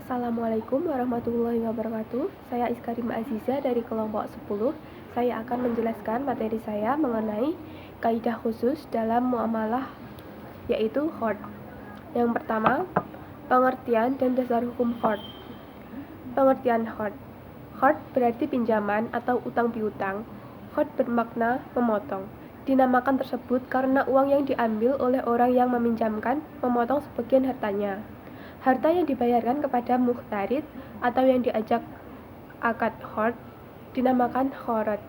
Assalamualaikum warahmatullahi wabarakatuh. Saya Iskarima Aziza dari kelompok 10. Saya akan menjelaskan materi saya mengenai kaidah khusus dalam muamalah, yaitu qard. Yang pertama, pengertian dan dasar hukum qard. Pengertian qard. Qard berarti pinjaman atau utang piutang. Qard bermakna memotong. Dinamakan tersebut karena uang yang diambil oleh orang yang meminjamkan memotong sebagian hartanya. Harta yang dibayarkan kepada muqtarid atau yang diajak akad qard dinamakan qorad,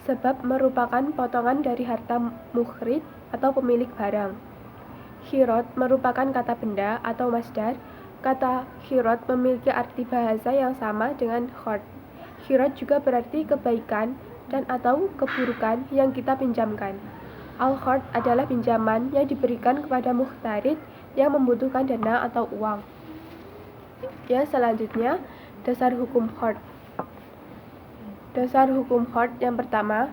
sebab merupakan potongan dari harta muqrid atau pemilik barang. Qirad merupakan kata benda atau masdar. Kata qirad memiliki arti bahasa yang sama dengan qard. Qirad juga berarti kebaikan dan atau keburukan yang kita pinjamkan. Al-qard adalah pinjaman yang diberikan kepada muqtarid yang membutuhkan dana atau uang. Yang selanjutnya, dasar hukum qard. Dasar hukum qard yang pertama,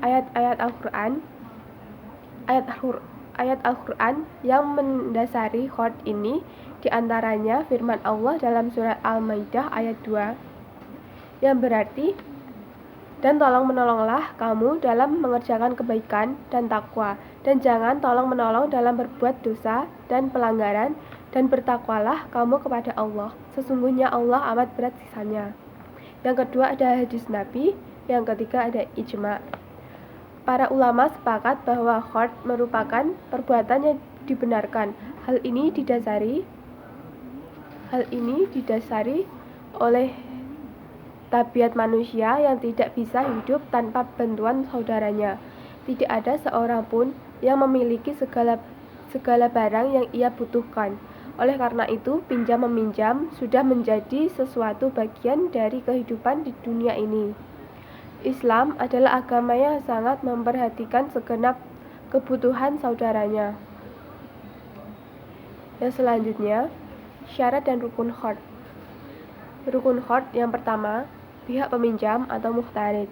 ayat-ayat Al-Quran. Ayat Al-Quran yang mendasari qard ini diantaranya firman Allah dalam surat Al-Maidah ayat 2 yang berarti, dan tolong-menolonglah kamu dalam mengerjakan kebaikan dan takwa, dan jangan tolong-menolong dalam berbuat dosa dan pelanggaran, dan bertakwalah kamu kepada Allah. Sesungguhnya Allah amat berat siksanya. Yang kedua ada hadis Nabi. Yang ketiga ada ijma. Para ulama sepakat bahwa qard merupakan perbuatan yang dibenarkan. Hal ini didasari oleh tabiat manusia yang tidak bisa hidup tanpa bantuan saudaranya. Tidak ada seorang pun yang memiliki segala barang yang ia butuhkan. Oleh karena itu, pinjam-meminjam sudah menjadi sesuatu bagian dari kehidupan di dunia ini. Islam adalah agama yang sangat memperhatikan segenap kebutuhan saudaranya. Yang selanjutnya, syarat dan rukun qard. Rukun qard yang pertama, pihak peminjam atau muqtarid.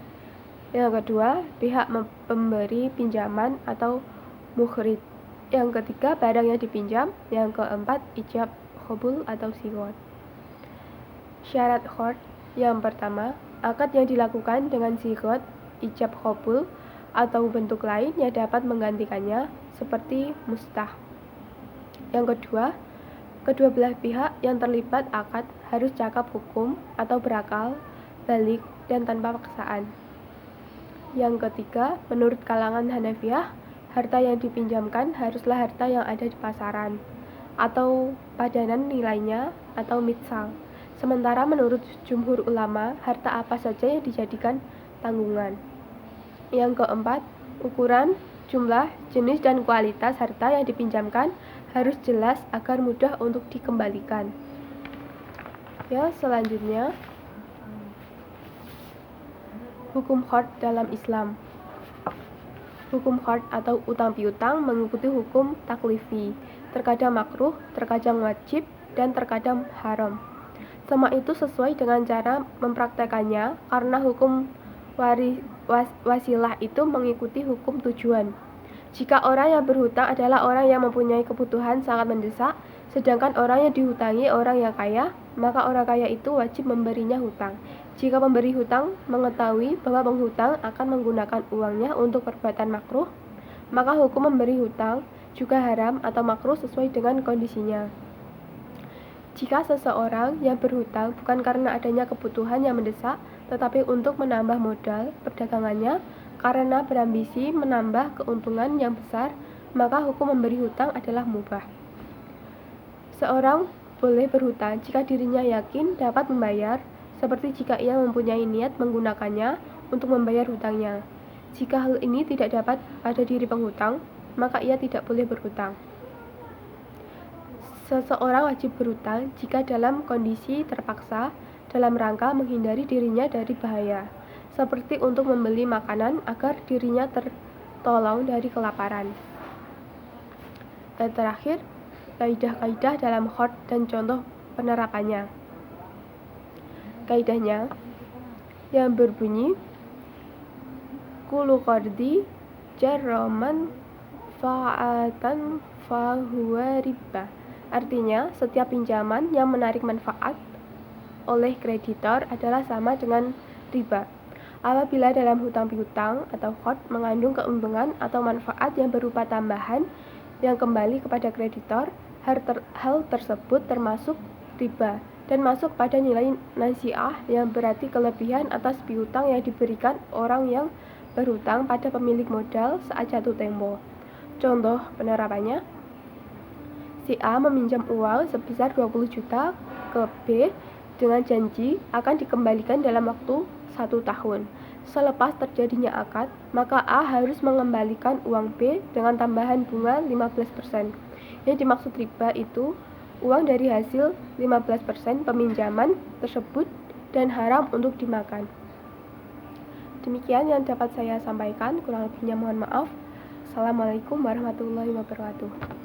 Yang kedua, pihak pemberi pinjaman atau muqrid. Yang ketiga, barang yang dipinjam. Yang keempat, ijab qabul atau sighah. Syarat qard yang pertama, akad yang dilakukan dengan sighah, ijab qabul atau bentuk lain yang dapat menggantikannya seperti mustah. Yang kedua, kedua belah pihak yang terlibat akad harus cakap hukum atau berakal, balik, dan tanpa paksaan. Yang ketiga, menurut kalangan Hanafiyah, harta yang dipinjamkan haruslah harta yang ada di pasaran atau padanan nilainya atau mitsal. Sementara menurut jumhur ulama, harta apa saja yang dijadikan tanggungan. Yang keempat, ukuran, jumlah, jenis, dan kualitas harta yang dipinjamkan harus jelas agar mudah untuk dikembalikan. Ya, selanjutnya, hukum qard dalam Islam. Hukum qard atau utang piutang mengikuti hukum taklifi, terkadang makruh, terkadang wajib, dan terkadang haram. Semua itu sesuai dengan cara mempraktekannya karena hukum wasilah itu mengikuti hukum tujuan. Jika orang yang berhutang adalah orang yang mempunyai kebutuhan sangat mendesak, sedangkan orang yang dihutangi orang yang kaya, maka orang kaya itu wajib memberinya hutang. Jika pemberi hutang mengetahui bahwa penghutang akan menggunakan uangnya untuk perbuatan makruh, maka hukum memberi hutang juga haram atau makruh sesuai dengan kondisinya. Jika seseorang yang berhutang bukan karena adanya kebutuhan yang mendesak, tetapi untuk menambah modal perdagangannya karena berambisi menambah keuntungan yang besar, maka hukum memberi hutang adalah mubah. Seorang boleh berhutang jika dirinya yakin dapat membayar, seperti jika ia mempunyai niat menggunakannya untuk membayar hutangnya. Jika hal ini tidak dapat pada diri penghutang, maka ia tidak boleh berhutang. Seseorang wajib berhutang jika dalam kondisi terpaksa dalam rangka menghindari dirinya dari bahaya, seperti untuk membeli makanan agar dirinya tertolong dari kelaparan. Dan terakhir, kaidah-kaidah dalam qard dan contoh penerapannya. Kaidahnya yang berbunyi, kullu qardi jarraman fa'atan fahuwa riba. Artinya, setiap pinjaman yang menarik manfaat oleh kreditor adalah sama dengan riba. Apabila dalam hutang piutang atau qard mengandung keuntungan atau manfaat yang berupa tambahan yang kembali kepada kreditor, hal tersebut termasuk riba dan masuk pada nilai nasiah yang berarti kelebihan atas piutang yang diberikan orang yang berhutang pada pemilik modal saat jatuh tempo. Contoh penerapannya, si A meminjam uang sebesar 20 juta ke B dengan janji akan dikembalikan dalam waktu 1 tahun. Selepas terjadinya akad, maka A harus mengembalikan uang B dengan tambahan bunga 15%. Yang dimaksud riba itu uang dari hasil 15% peminjaman tersebut dan haram untuk dimakan. Demikian yang dapat saya sampaikan, kurang lebihnya mohon maaf. Assalamualaikum warahmatullahi wabarakatuh.